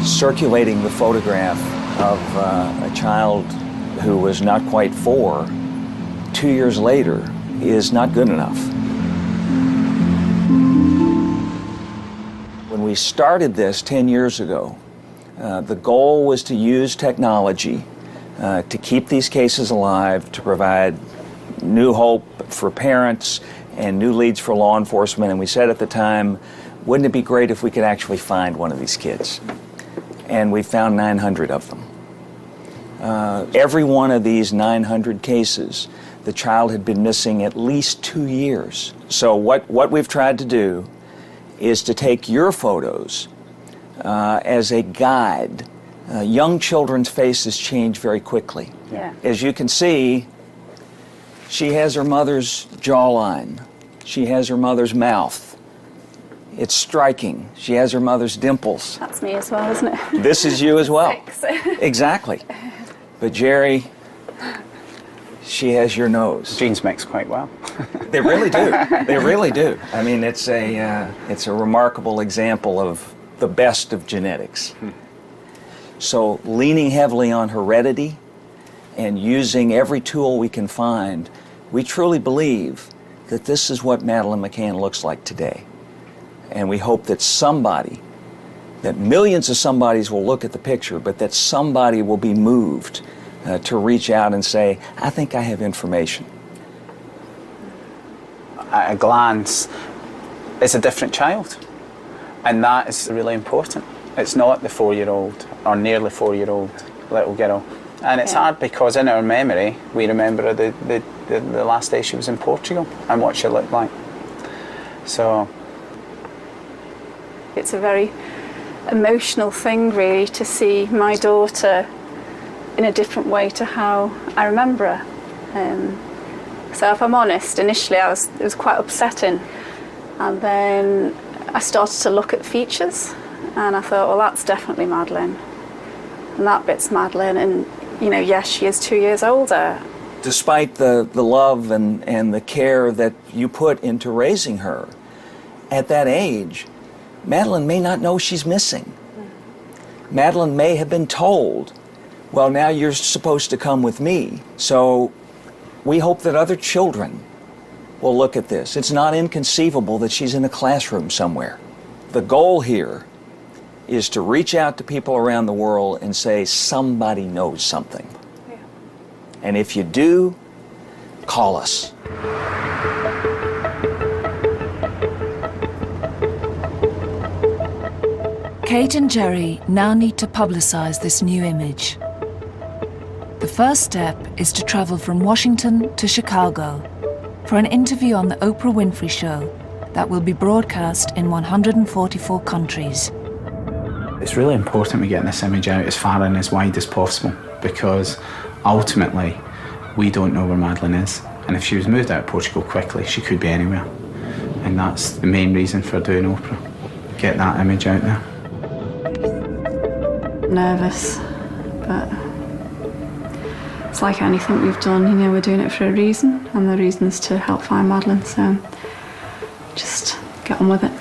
circulating the photograph of a child who was not quite 4 2 years later is not good enough. When we started this 10 years ago, the goal was to use technology to keep these cases alive, to provide new hope for parents and new leads for law enforcement. And we said at the time, wouldn't it be great if we could actually find one of these kids? And we found 900 of them. Every one of these 900 cases, the child had been missing at least 2 years. So what we've tried to do is to take your photos as a guide. Young children's faces change very quickly. Yeah. As you can see, she has her mother's jawline. She has her mother's mouth. It's striking. She has her mother's dimples. That's me as well, isn't it? This is you as well. Thanks. Exactly. But Jerry, she has your nose. Genes mix quite well. They really do. They really do. I mean, it's a remarkable example of the best of genetics. So leaning heavily on heredity and using every tool we can find, we truly believe that this is what Madeleine McCann looks like today. And we hope that somebody, that millions of somebodies will look at the picture, but that somebody will be moved to reach out and say, I think I have information. At a glance, it's a different child. And that is really important. It's not the 4-year-old or nearly 4-year-old little girl. And it's hard because in our memory, we remember the last day she was in Portugal and what she looked like. So It's a very emotional thing, really, to see my daughter in a different way to how I remember her. So if I'm honest, initially it was quite upsetting. And then I started to look at features and I thought, well, that's definitely Madeleine. And that bit's Madeleine. And, you know, yes, she is 2 years older. Despite the love and the care that you put into raising her, at that age, Madeleine may not know she's missing. Madeleine may have been told, well, now you're supposed to come with me. So we hope that other children will look at this. It's not inconceivable that she's in a classroom somewhere. The goal here is to reach out to people around the world and say, somebody knows something. Yeah. And if you do, call us. Kate and Jerry now need to publicize this new image. The first step is to travel from Washington to Chicago for an interview on the Oprah Winfrey Show that will be broadcast in 144 countries. it's really important we get this image out as far and as wide as possible, because ultimately we don't know where Madeleine is. And if she was moved out of Portugal quickly, she could be anywhere. And that's the main reason for doing Oprah. Get that image out there. Nervous, but it's like anything we've done, you know, we're doing it for a reason, and the reason is to help find Madeleine, so just get on with it.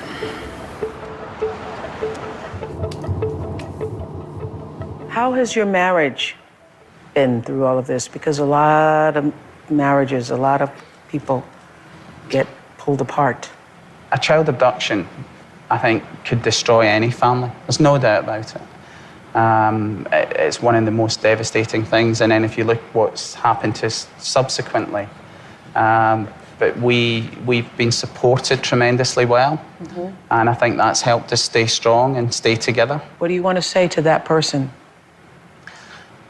How has your marriage been through all of this? Because a lot of marriages, a lot of people get pulled apart. A child abduction, I think, could destroy any family. There's no doubt about it. It's one of the most devastating things. And then if you look what's happened to us subsequently, but we've been supported tremendously well. Mm-hmm. And I think that's helped us stay strong and stay together. What do you want to say to that person?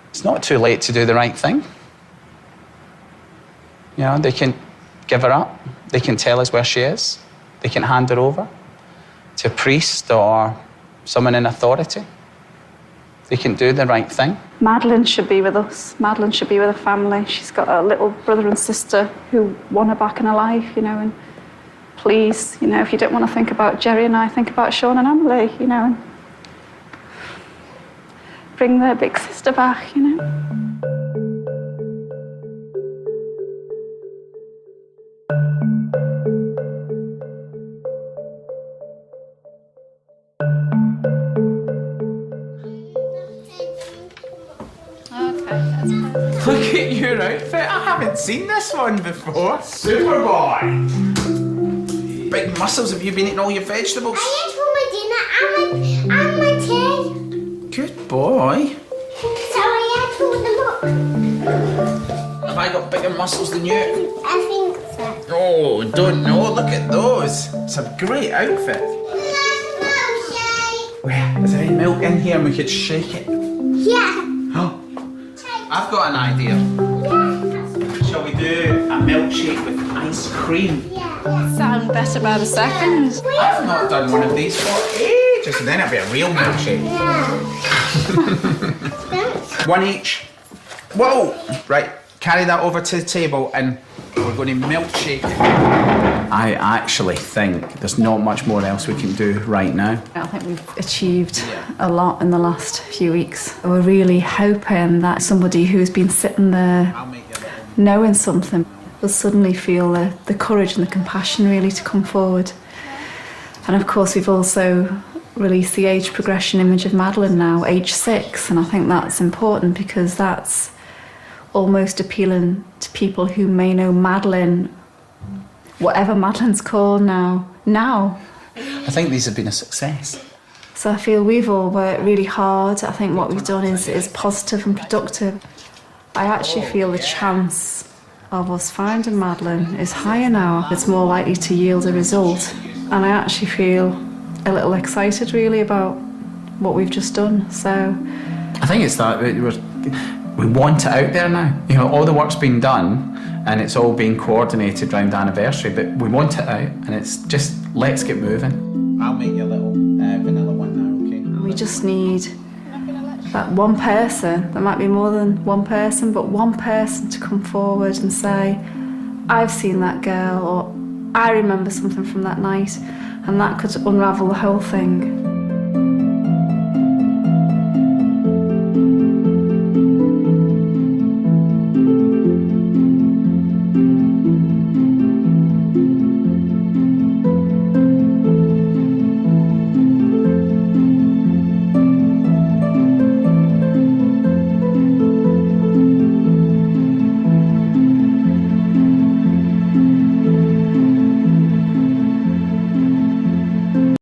It's not too late to do the right thing. You know, they can give her up. They can tell us where she is. They can hand her over to a priest or someone in authority. They can do the right thing. Madeleine should be with us. Madeleine should be with her family. She's got a little brother and sister who want her back in her life, you know, and please, you know, if you don't want to think about Jerry and I, think about Sean and Emily, you know, and bring their big sister back, you know. Look at your outfit. I haven't seen this one before. Superboy. Big muscles. Have you been eating all your vegetables? I ate all my dinner and my tea. Good boy. So I ate all them up. Have I got bigger muscles than you? I think so. Oh, don't know. Look at those. It's a great outfit. Is there any milk in here and we could shake it? Yeah. Oh, I've got an idea. Yeah. Shall we do a milkshake with ice cream? Yeah. Sound better by the second. I've not done one of these for ages, and then it'll be a real milkshake. Yeah. One each. Whoa! Right, carry that over to the table and we're going to milkshake it. I actually think there's not much more else we can do right now. I think we've achieved a lot in the last few weeks. We're really hoping that somebody who's been sitting there I'll make you a little. knowing something will suddenly feel the courage and the compassion really to come forward. And of course we've also released the age progression image of Madeleine now, age 6, and I think that's important because that's almost appealing to people who may know Madeleine, whatever Madeleine's called now. I think these have been a success. So I feel we've all worked really hard. I think what we've done is positive and productive. I actually feel the chance of us finding Madeleine is higher now. It's more likely to yield a result. And I actually feel a little excited really about what we've just done. So I think it's that we want it out there now. You know, all the work's been done and it's all being coordinated around the anniversary, but we want it out and it's just, let's get moving. I'll make you a little vanilla one now, okay? we just need that one person. There might be more than one person, but one person to come forward and say, I've seen that girl, or I remember something from that night, and that could unravel the whole thing.